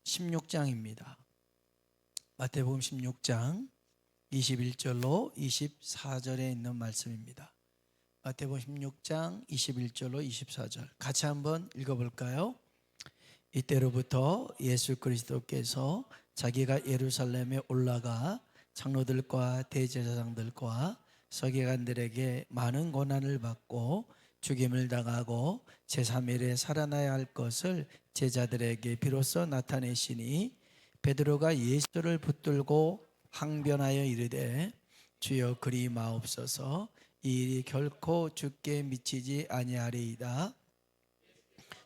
16장입니다. 마태복음 16장 21절로 24절에 있는 말씀입니다. 마태복음 16장 21절로 24절 같이 한번 읽어볼까요? 이때로부터 예수 그리스도께서 자기가 예루살렘에 올라가 장로들과 대제사장들과 서기관들에게 많은 고난을 받고 죽임을 당하고 제3일에 살아나야 할 것을 제자들에게 비로소 나타내시니 베드로가 예수를 붙들고 항변하여 이르되 주여 그리 마옵소서 이 일이 결코 주께 미치지 아니하리이다.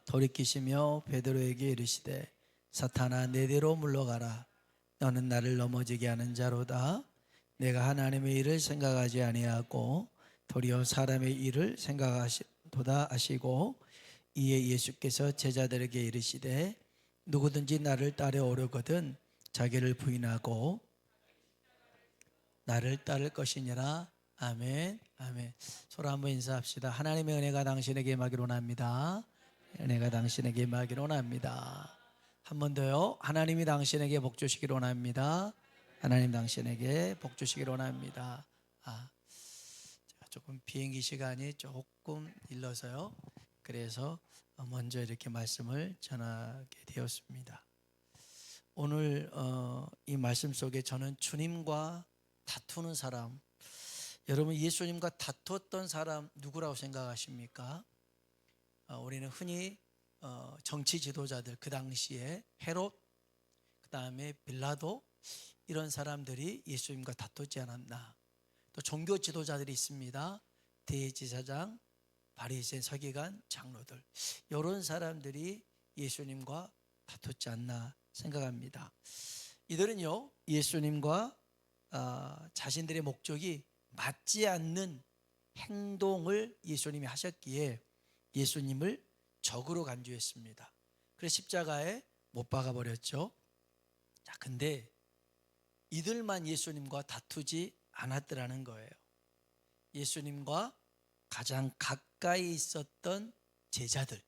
돌이키시며 베드로에게 이르시되 사탄아 내대로 물러가라. 너는 나를 넘어지게 하는 자로다. 내가 하나님의 일을 생각하지 아니하고 도리어 사람의 일을 생각하시도다 하시고 이에 예수께서 제자들에게 이르시되 누구든지 나를 따라오려거든 자기를 부인하고 나를 따를 것이니라. 아멘. 아멘. 서로 한번 인사합시다. 하나님의 은혜가 당신에게 임하기를 원합니다. 은혜가 당신에게 임하기를 원합니다. 한 번 더요. 하나님이 당신에게 복 주시기를 원합니다. 하나님 당신에게 복 주시기를 원합니다. 제가 조금 비행기 시간이 조금 일러서요. 그래서 먼저 이렇게 말씀을 전하게 되었습니다. 오늘 이 말씀 속에 저는 주님과 다투는 사람, 여러분 예수님과 다투었던 사람 누구라고 생각하십니까? 우리는 흔히 정치 지도자들, 그 당시에 헤롯, 그 다음에 빌라도, 이런 사람들이 예수님과 다투지 않았나. 또 종교 지도자들이 있습니다. 대제사장, 바리새인, 서기관, 장로들, 이런 사람들이 예수님과 다투지 않나 생각합니다. 이들은요 예수님과 자신들의 목적이 맞지 않는 행동을 예수님이 하셨기에 예수님을 적으로 간주했습니다. 그래서 십자가에 못 박아 버렸죠. 자, 근데 이들만 예수님과 다투지 않았더라는 거예요. 예수님과 가장 가까이 있었던 제자들,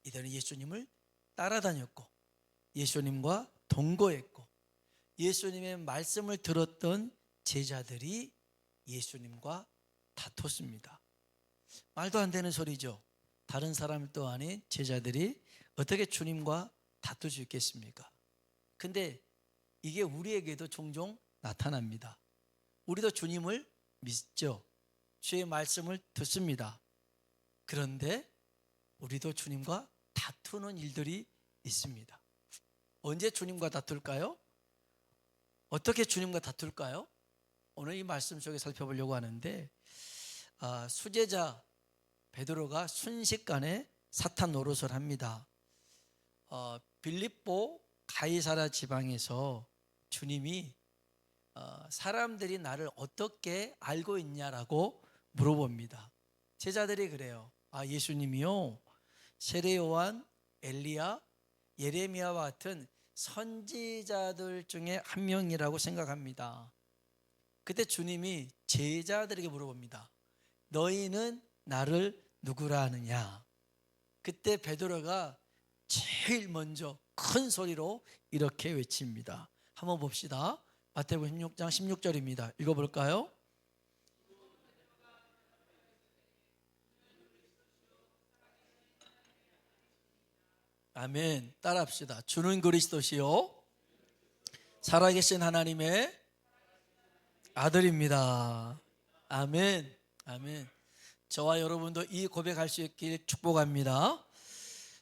이들은 예수님을 따라다녔고 예수님과 동거했고 예수님의 말씀을 들었던 제자들이 예수님과 다퉜습니다. 말도 안 되는 소리죠. 다른 사람도 아닌 제자들이 어떻게 주님과 다툴 수 있겠습니까? 근데 이게 우리에게도 종종 나타납니다. 우리도 주님을 믿죠. 주의 말씀을 듣습니다. 그런데 우리도 주님과 다투는 일들이 있습니다. 언제 주님과 다툴까요? 어떻게 주님과 다툴까요? 오늘 이 말씀 속에 살펴보려고 하는데 수제자 베드로가 순식간에 사탄 노릇을 합니다. 빌립보 가이사랴 지방에서 주님이 사람들이 나를 어떻게 알고 있냐라고 물어봅니다. 제자들이 그래요. 예수님이요 세례 요한, 엘리야, 예레미야와 같은 선지자들 중에 한 명이라고 생각합니다. 그때 주님이 제자들에게 물어봅니다. 너희는 나를 누구라 하느냐? 그때 베드로가 제일 먼저 큰 소리로 이렇게 외칩니다. 한번 봅시다. 마태복음 16장 16절입니다. 읽어볼까요? 아멘. 따라합시다. 주는 그리스도시요 살아계신 하나님의 아들입니다. 아멘. 아멘. 저와 여러분도 이 고백할 수 있길 축복합니다.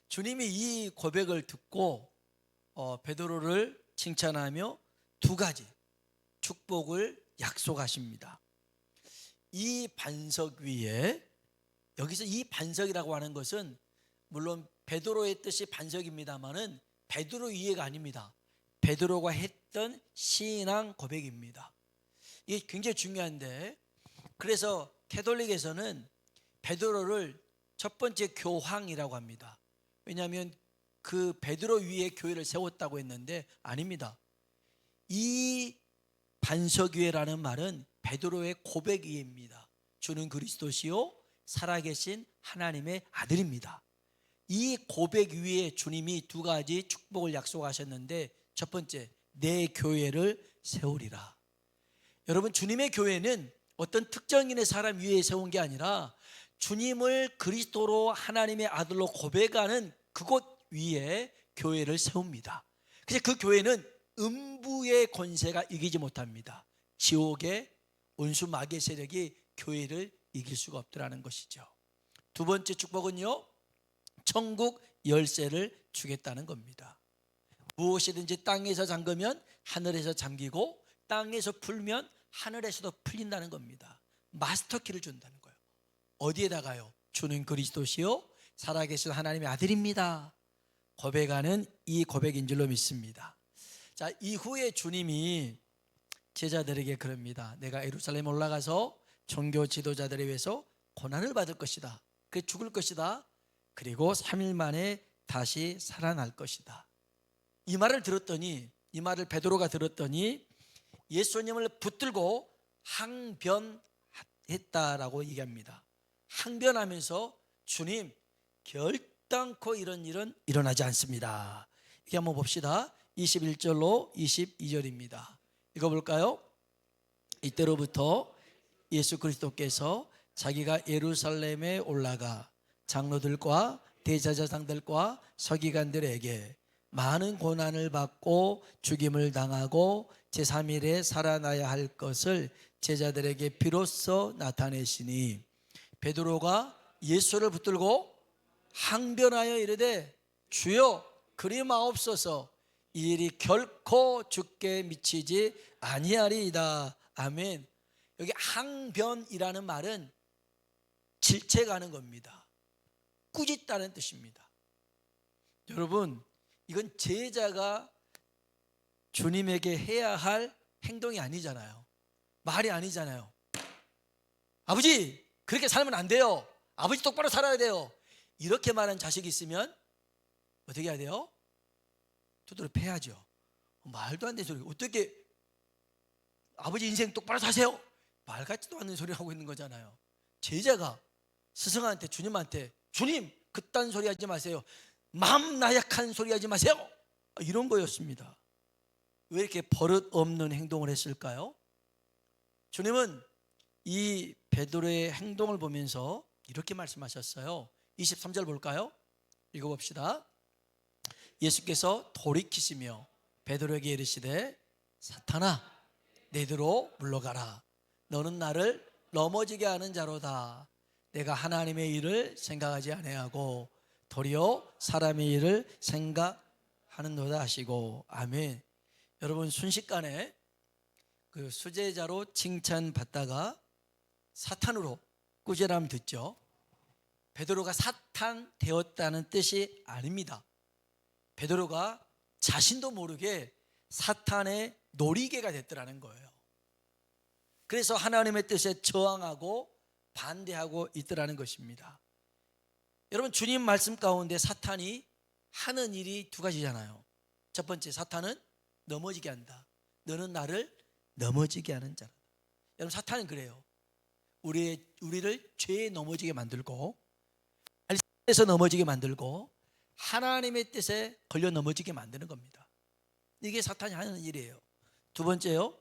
주님이 이 고백을 듣고 베드로를 칭찬하며 두 가지 축복을 약속하십니다. 이 반석 위에, 여기서 이 반석이라고 하는 것은 물론 베드로의 뜻이 반석입니다만은 베드로 위에가 아닙니다. 베드로가 했던 신앙 고백입니다. 이게 굉장히 중요한데, 그래서 캐톨릭에서는 베드로를 첫 번째 교황이라고 합니다. 왜냐하면 그 베드로 위에 교회를 세웠다고 했는데 아닙니다. 이 반석 위에라는 말은 베드로의 고백 위에입니다. 주는 그리스도시요 살아계신 하나님의 아들입니다. 이 고백 위에 주님이 두 가지 축복을 약속하셨는데, 첫 번째, 내 교회를 세우리라. 여러분, 주님의 교회는 어떤 특정인의 사람 위에 세운 게 아니라 주님을 그리스도로 하나님의 아들로 고백하는 그곳 위에 교회를 세웁니다. 그래서 그 교회는 음부의 권세가 이기지 못합니다. 지옥의 원수 마귀의 세력이 교회를 이길 수가 없더라는 것이죠. 두 번째 축복은요, 천국 열쇠를 주겠다는 겁니다. 무엇이든지 땅에서 잠그면 하늘에서 잠기고, 땅에서 풀면 하늘에서도 풀린다는 겁니다. 마스터키를 준다는 거예요. 어디에다가요? 주는 그리스도시요 살아계신 하나님의 아들입니다. 고백하는 이 고백인 줄로 믿습니다. 자, 이후에 주님이 제자들에게 그럽니다. 내가 예루살렘에 올라가서 종교 지도자들에 의해서 고난을 받을 것이다. 그래 죽을 것이다. 그리고 3일 만에 다시 살아날 것이다. 이 말을 들었더니, 이 말을 베드로가 들었더니 예수님을 붙들고 항변했다라고 얘기합니다. 항변하면서 주님, 결단코 이런 일은 일어나지 않습니다. 이게 한번 봅시다. 21절로 22절입니다. 읽어볼까요? 이때로부터 예수 그리스도께서 자기가 예루살렘에 올라가 장로들과 대제사장들과 서기관들에게 많은 고난을 받고 죽임을 당하고 제3일에 살아나야 할 것을 제자들에게 비로소 나타내시니, 베드로가 예수를 붙들고 항변하여 이르되 주여 그리 마옵소서, 이 일이 결코 주께 미치지 아니하리이다. 아멘. 여기 항변이라는 말은 질책하는 겁니다. 꾸짖다는 뜻입니다. 여러분, 이건 제자가 주님에게 해야 할 행동이 아니잖아요. 말이 아니잖아요. 아버지, 그렇게 살면 안 돼요. 아버지 똑바로 살아야 돼요. 이렇게 말하는 자식이 있으면 어떻게 해야 돼요? 두드려 패야죠. 말도 안 되는 소리. 어떻게 아버지 인생 똑바로 사세요? 말 같지도 않는 소리 하고 있는 거잖아요. 제자가 스승한테, 주님한테, 주님 그딴 소리 하지 마세요. 마음 나약한 소리 하지 마세요. 이런 거였습니다. 왜 이렇게 버릇 없는 행동을 했을까요? 주님은 이 베드로의 행동을 보면서 이렇게 말씀하셨어요. 23절 볼까요? 읽어봅시다. 예수께서 돌이키시며 베드로에게 이르시되 사탄아, 내게로 물러가라. 너는 나를 넘어지게 하는 자로다. 내가 하나님의 일을 생각하지 아니하고 도리어 사람의 일을 생각하는도다 하시고. 아멘. 여러분, 순식간에 그 수제자로 칭찬받다가 사탄으로 꾸짖음 듣죠. 베드로가 사탄 되었다는 뜻이 아닙니다. 베드로가 자신도 모르게 사탄의 놀이개가 됐더라는 거예요. 그래서 하나님의 뜻에 저항하고 반대하고 있더라는 것입니다. 여러분, 주님 말씀 가운데 사탄이 하는 일이 두 가지잖아요. 첫 번째, 사탄은 넘어지게 한다. 너는 나를 넘어지게 하는 자다. 여러분, 사탄은 그래요. 우리를 죄에 넘어지게 만들고, 에서 넘어지게 만들고, 하나님의 뜻에 걸려 넘어지게 만드는 겁니다. 이게 사탄이 하는 일이에요. 두 번째요,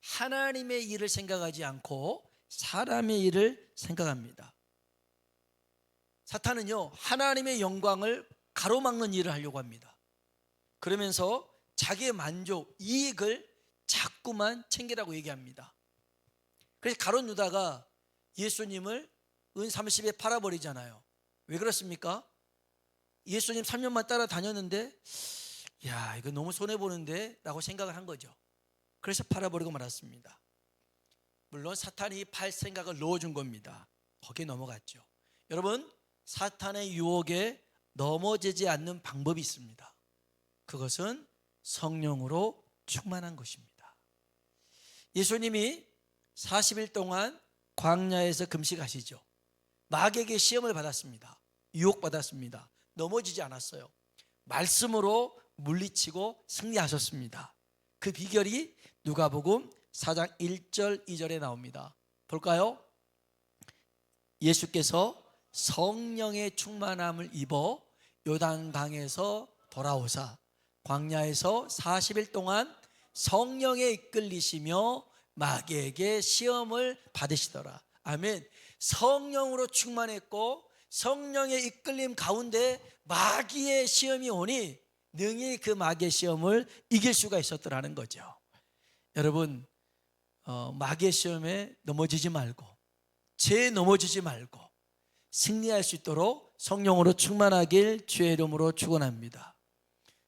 하나님의 일을 생각하지 않고 사람의 일을 생각합니다. 사탄은요, 하나님의 영광을 가로막는 일을 하려고 합니다. 그러면서 자기의 만족, 이익을 자꾸만 챙기라고 얘기합니다. 그래서 가룟 유다가 예수님을 은 30에 팔아버리잖아요. 왜 그렇습니까? 예수님 3년만 따라다녔는데 야, 이거 너무 손해보는데 라고 생각을 한 거죠. 그래서 팔아버리고 말았습니다. 물론 사탄이 팔 생각을 넣어준 겁니다. 거기에 넘어갔죠. 여러분, 사탄의 유혹에 넘어지지 않는 방법이 있습니다. 그것은 성령으로 충만한 것입니다. 예수님이 40일 동안 광야에서 금식하시죠. 마귀에게 시험을 받았습니다. 유혹받았습니다. 넘어지지 않았어요. 말씀으로 물리치고 승리하셨습니다. 그 비결이 누가복음 4장 1절 2절에 나옵니다. 볼까요? 예수께서 성령의 충만함을 입어 요단강에서 돌아오사 광야에서 40일 동안 성령에 이끌리시며 마귀에게 시험을 받으시더라. 아멘. 성령으로 충만했고 성령의 이끌림 가운데 마귀의 시험이 오니 능히 그 마귀의 시험을 이길 수가 있었더라는 거죠. 여러분, 마귀의 시험에 넘어지지 말고 죄에 넘어지지 말고 승리할 수 있도록 성령으로 충만하길 주의 이름으로 축원합니다.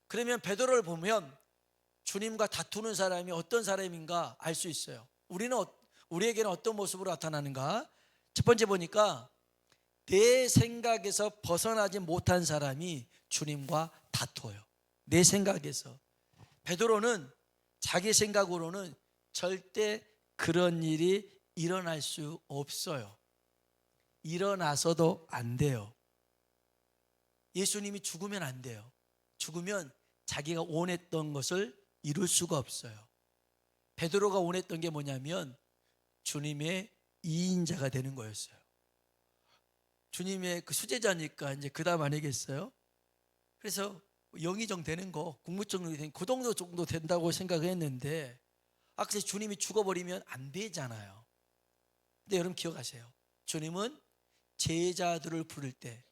그러면 베드로를 보면 주님과 다투는 사람이 어떤 사람인가 알 수 있어요. 우리에게는 어떤 모습으로 나타나는가? 첫 번째 보니까 내 생각에서 벗어나지 못한 사람이 주님과 다퉈요. 내 생각에서. 베드로는 자기 생각으로는 절대 그런 일이 일어날 수 없어요. 일어나서도 안 돼요. 예수님이 죽으면 안 돼요. 죽으면 자기가 원했던 것을 이룰 수가 없어요. 베드로가 원했던 게 뭐냐면 주님의 이인자가 되는 거였어요. 주님의 그 수제자니까 이제 그 다음 아니겠어요? 그래서 영의정 되는 거, 국무총리 되는 그 정도 된다고 생각했는데 그래서 주님이 죽어버리면 안 되잖아요. 근데 여러분 기억하세요. 주님은 제자들을 부를 때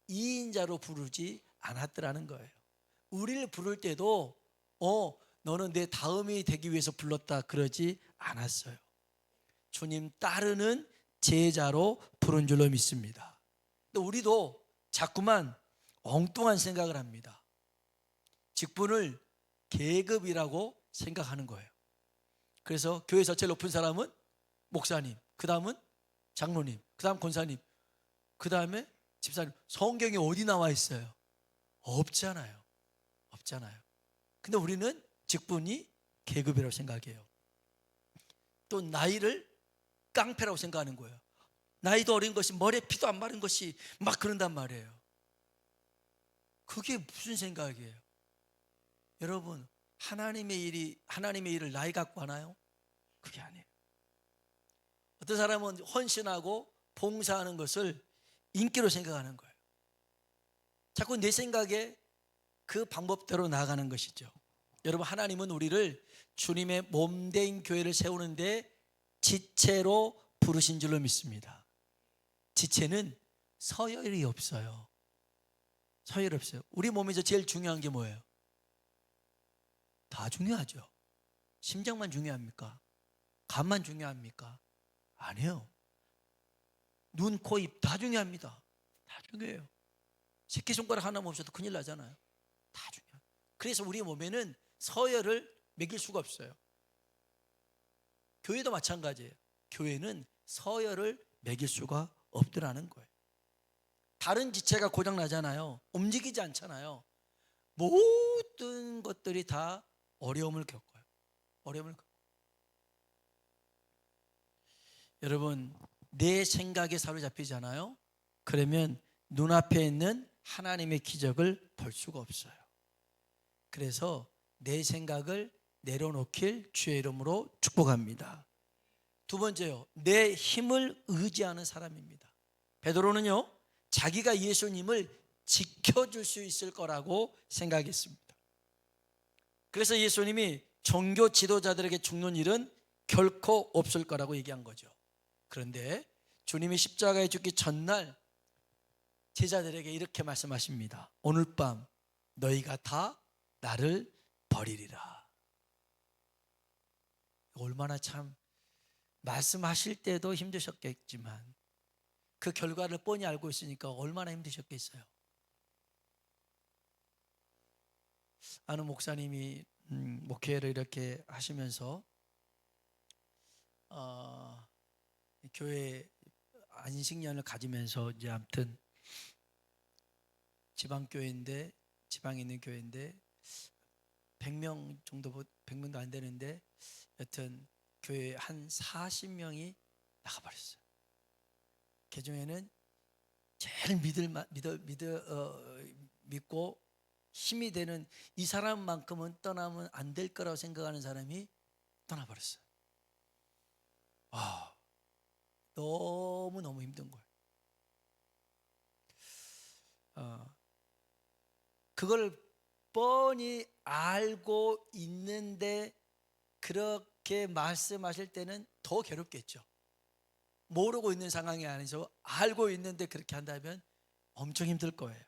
이인자로 부르지 않았더라는 거예요. 우리를 부를 때도 너는 내 다음이 되기 위해서 불렀다 그러지 않았어요. 주님 따르는 제자로 부른 줄로 믿습니다. 근데 우리도 자꾸만 엉뚱한 생각을 합니다. 직분을 계급이라고 생각하는 거예요. 그래서 교회에서 제일 높은 사람은 목사님, 그 다음은 장로님, 그 다음 권사님, 그 다음에 집사님. 성경에 어디 나와 있어요? 없잖아요. 근데 우리는 직분이 계급이라고 생각해요. 또 나이를 깡패라고 생각하는 거예요. 나이도 어린 것이 머리에 피도 안 마른 것이 막 그런단 말이에요. 그게 무슨 생각이에요? 여러분, 하나님의 일을 나이 갖고 하나요? 그게 아니에요. 어떤 사람은 헌신하고 봉사하는 것을 인기로 생각하는 거예요. 자꾸 내 생각에 그 방법대로 나아가는 것이죠. 여러분, 하나님은 우리를 주님의 몸된 교회를 세우는데 지체로 부르신 줄로 믿습니다. 지체는 서열이 없어요. 우리 몸에서 제일 중요한 게 뭐예요? 다 중요하죠. 심장만 중요합니까? 간만 중요합니까? 아니에요. 눈, 코, 입 다 중요합니다. 다 중요해요. 새끼손가락 하나 없어도 큰일 나잖아요. 다 중요해요. 그래서 우리 몸에는 서열을 매길 수가 없어요. 교회도 마찬가지예요. 교회는 서열을 매길 수가 없더라는 거예요. 다른 지체가 고장 나잖아요. 움직이지 않잖아요. 모든 것들이 다 어려움을 겪어요. 여러분, 내 생각에 사로잡히잖아요. 그러면 눈앞에 있는 하나님의 기적을 볼 수가 없어요. 그래서 내 생각을 내려놓길 주의 이름으로 축복합니다. 두 번째요, 내 힘을 의지하는 사람입니다. 베드로는요, 자기가 예수님을 지켜줄 수 있을 거라고 생각했습니다. 그래서 예수님이 종교 지도자들에게 죽는 일은 결코 없을 거라고 얘기한 거죠. 그런데 주님이 십자가에 죽기 전날 제자들에게 이렇게 말씀하십니다. 오늘 밤 너희가 다 나를 버리리라. 얼마나 참 말씀하실 때도 힘드셨겠지만 그 결과를 뻔히 알고 있으니까 얼마나 힘드셨겠어요. 아는 목사님이 목회를 이렇게 하시면서 교회 안식년을 가지면서 이제 아무튼 지방에 있는 교회인데 100명 정도, 100명도 안 되는데 여튼 교회 한 40명이 나가버렸어요. 그 중에는 제일 믿고 힘이 되는 이 사람만큼은 떠나면 안 될 거라고 생각하는 사람이 떠나버렸어요. 너무너무 힘든 거예요. 그걸 뻔히 알고 있는데 그렇게 말씀하실 때는 더 괴롭겠죠. 모르고 있는 상황이 아니죠. 알고 있는데 그렇게 한다면 엄청 힘들 거예요.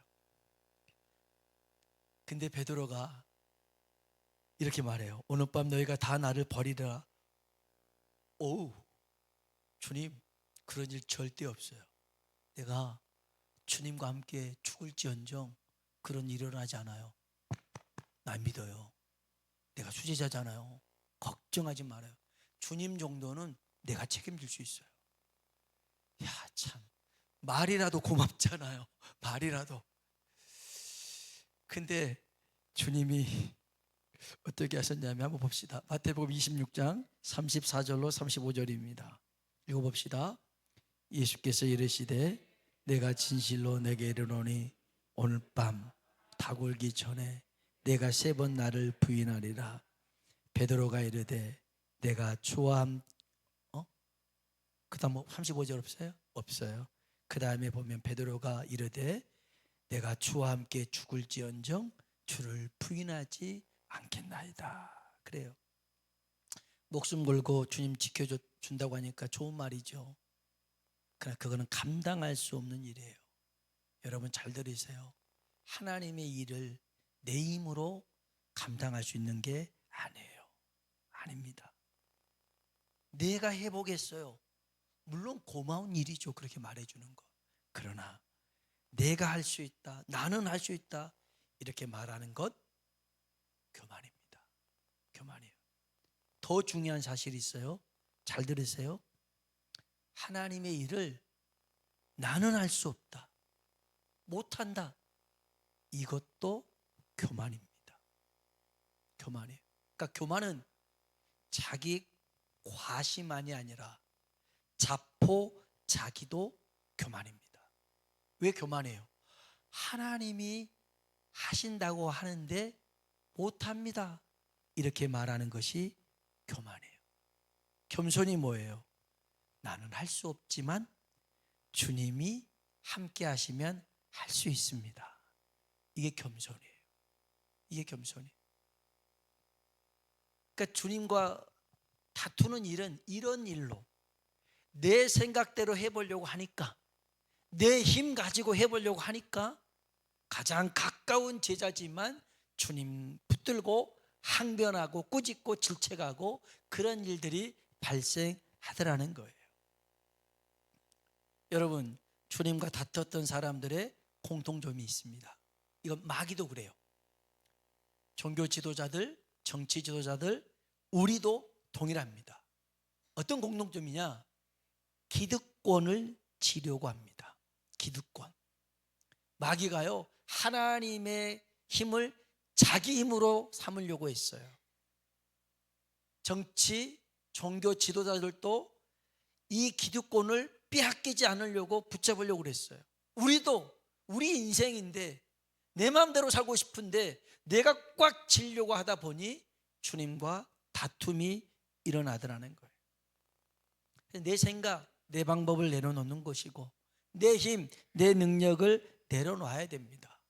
근데 베드로가 이렇게 말해요. 오늘 밤 너희가 다 나를 버리라. 오우, 주님, 그런 일 절대 없어요. 내가 주님과 함께 죽을지언정 그런 일이 일어나지 않아요. 나 믿어요. 내가 수제자잖아요. 걱정하지 말아요. 주님 정도는 내가 책임질 수 있어요. 야, 참, 말이라도 고맙잖아요. 말이라도. 근데 주님이 어떻게 하셨냐면 한번 봅시다. 마태복음 26장 34절로 35절입니다. 읽어봅시다. 예수께서 이르시되 내가 진실로 내게 이르노니 오늘 밤 다굴기 전에 내가 3번 나를 부인하리라. 베드로가 이르되 내가 주와 그 다음 35절 없어요? 없어요. 그 다음에 보면 베드로가 이르되 내가 주와 함께 죽을지언정 주를 부인하지 않겠나이다. 그래요. 목숨 걸고 주님 지켜준다고 하니까 좋은 말이죠. 그러나 그거는 감당할 수 없는 일이에요. 여러분 잘 들으세요. 하나님의 일을 내 힘으로 감당할 수 있는 게 아니에요. 아닙니다. 내가 해보겠어요. 물론 고마운 일이죠. 그렇게 말해주는 거. 그러나 내가 할 수 있다, 나는 할 수 있다 이렇게 말하는 것 교만입니다. 교만이에요. 더 중요한 사실이 있어요. 잘 들으세요. 하나님의 일을 나는 할 수 없다, 못한다, 이것도 교만입니다. 교만이에요. 그러니까 교만은 자기 과시만이 아니라 자포자기도 교만입니다. 왜 교만해요? 하나님이 하신다고 하는데 못합니다 이렇게 말하는 것이 교만이에요. 겸손이 뭐예요? 나는 할 수 없지만 주님이 함께 하시면 할 수 있습니다. 이게 겸손이에요. 이게 겸손이에요. 그러니까 주님과 다투는 일은 이런 일로 내 생각대로 해보려고 하니까, 내 힘 가지고 해보려고 하니까 가장 가까운 제자지만 주님 붙들고 항변하고 꾸짖고 질책하고 그런 일들이 발생하더라는 거예요. 여러분, 주님과 다퉜던 사람들의 공통점이 있습니다. 이건 마귀도 그래요. 종교 지도자들, 정치 지도자들, 우리도 동일합니다. 어떤 공통점이냐? 기득권을 지려고 합니다. 기득권. 마귀가요, 하나님의 힘을 자기 힘으로 삼으려고 했어요. 정치, 종교 지도자들도 이 기득권을 빼앗기지 않으려고 붙잡으려고 그랬어요. 우리도 우리 인생인데 내 마음대로 살고 싶은데 내가 꽉 쥐려고 하다 보니 주님과 다툼이 일어나더라는 거예요. 내 생각, 내 방법을 내려놓는 것이고 내 힘, 내 능력을 내려놔야 됩니다.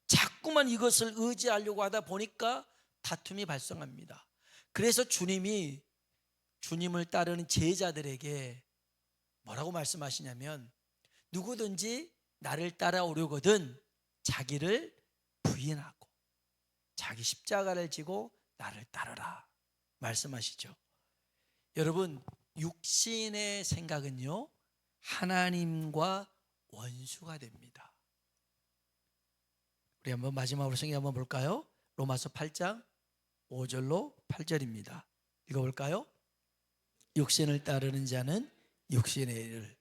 자꾸만 이것을 의지하려고 하다 보니까 다툼이 발생합니다. 그래서 주님이 주님을 따르는 제자들에게 뭐라고 말씀하시냐면, 누구든지 나를 따라오려거든 자기를 부인하고 자기 십자가를 지고 나를 따르라 말씀하시죠. 여러분, 육신의 생각은요 하나님과 원수가 됩니다. 우리 한번 마지막으로 성경 한번 볼까요? 로마서 8장 5절로 8절입니다. 읽어볼까요? 육신을 따르는 자는 육신의 일을,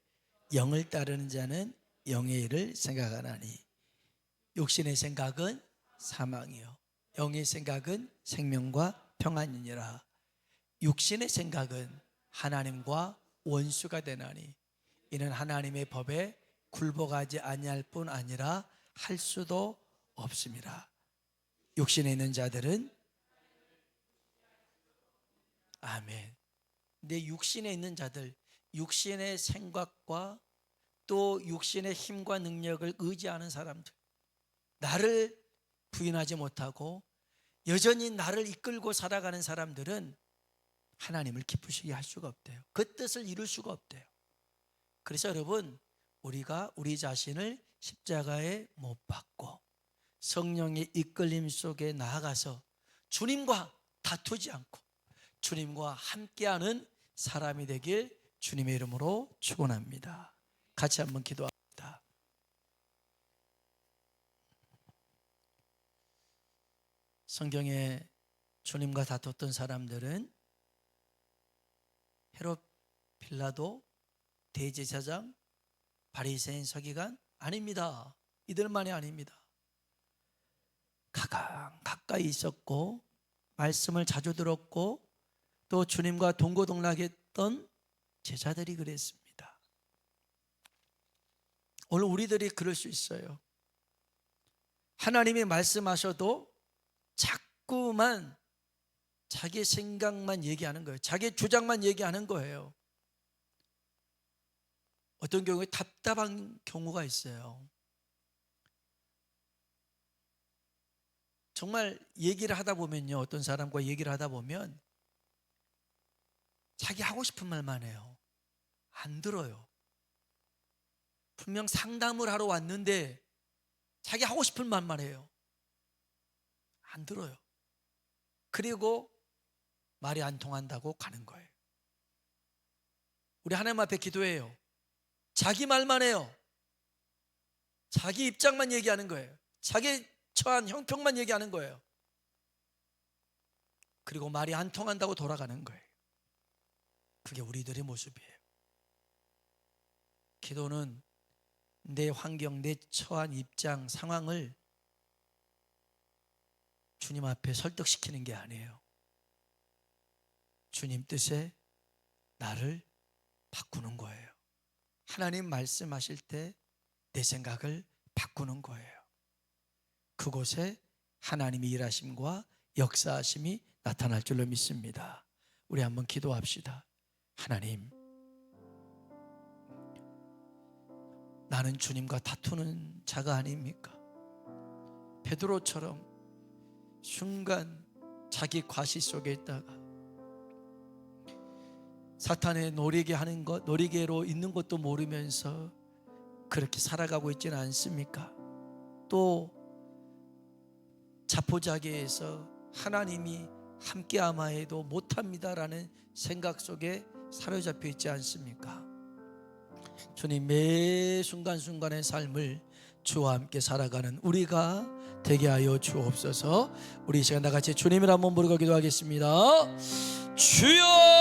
영을 따르는 자는 영의 일을 생각하나니 육신의 생각은 사망이요 영의 생각은 생명과 평안이니라. 육신의 생각은 하나님과 원수가 되나니 이는 하나님의 법에 굴복하지 아니할 뿐 아니라 할 수도 없습니다. 육신에 있는 자들은 아멘. 내 육신에 있는 자들, 육신의 생각과 또 육신의 힘과 능력을 의지하는 사람들, 나를 부인하지 못하고 여전히 나를 이끌고 살아가는 사람들은 하나님을 기쁘시게 할 수가 없대요. 그 뜻을 이룰 수가 없대요. 그래서 여러분, 우리가 우리 자신을 십자가에 못 박고 성령의 이끌림 속에 나아가서 주님과 다투지 않고 주님과 함께하는 사람이 되길 주님의 이름으로 축원합니다. 같이 한번 기도합니다. 성경에 주님과 다퉜던 사람들은 헤롯, 빌라도, 대제사장, 바리새인, 서기관 아닙니다. 이들만이 아닙니다. 가까이 있었고 말씀을 자주 들었고 또 주님과 동고동락했던 제자들이 그랬습니다. 오늘 우리들이 그럴 수 있어요. 하나님이 말씀하셔도 자꾸만 자기 생각만 얘기하는 거예요. 자기 주장만 얘기하는 거예요. 어떤 경우에 답답한 경우가 있어요. 정말 얘기를 하다 보면요, 어떤 사람과 얘기를 하다 보면 자기 하고 싶은 말만 해요. 안 들어요. 분명 상담을 하러 왔는데 자기 하고 싶은 말만 해요. 안 들어요. 그리고 말이 안 통한다고 가는 거예요. 우리 하나님 앞에 기도해요. 자기 말만 해요. 자기 입장만 얘기하는 거예요. 자기 처한 형평만 얘기하는 거예요. 그리고 말이 안 통한다고 돌아가는 거예요. 그게 우리들의 모습이에요. 기도는 내 환경, 내 처한 입장, 상황을 주님 앞에 설득시키는 게 아니에요. 주님 뜻에 나를 바꾸는 거예요. 하나님 말씀하실 때 내 생각을 바꾸는 거예요. 그곳에 하나님의 일하심과 역사하심이 나타날 줄로 믿습니다. 우리 한번 기도합시다. 하나님, 나는 주님과 다투는 자가 아닙니까? 베드로처럼 순간 자기 과시 속에 있다가 사탄의 노리게 하는 것, 노리개로 있는 것도 모르면서 그렇게 살아가고 있지는 않습니까? 또 자포자기해서 하나님이 함께하마해도 못합니다라는 생각 속에 사로잡혀 있지 않습니까? 주님, 매 순간순간의 삶을 주와 함께 살아가는 우리가 되게 하여 주옵소서. 우리 이 시간 다 같이 주님을 한번 부르고 기도하겠습니다. 주여!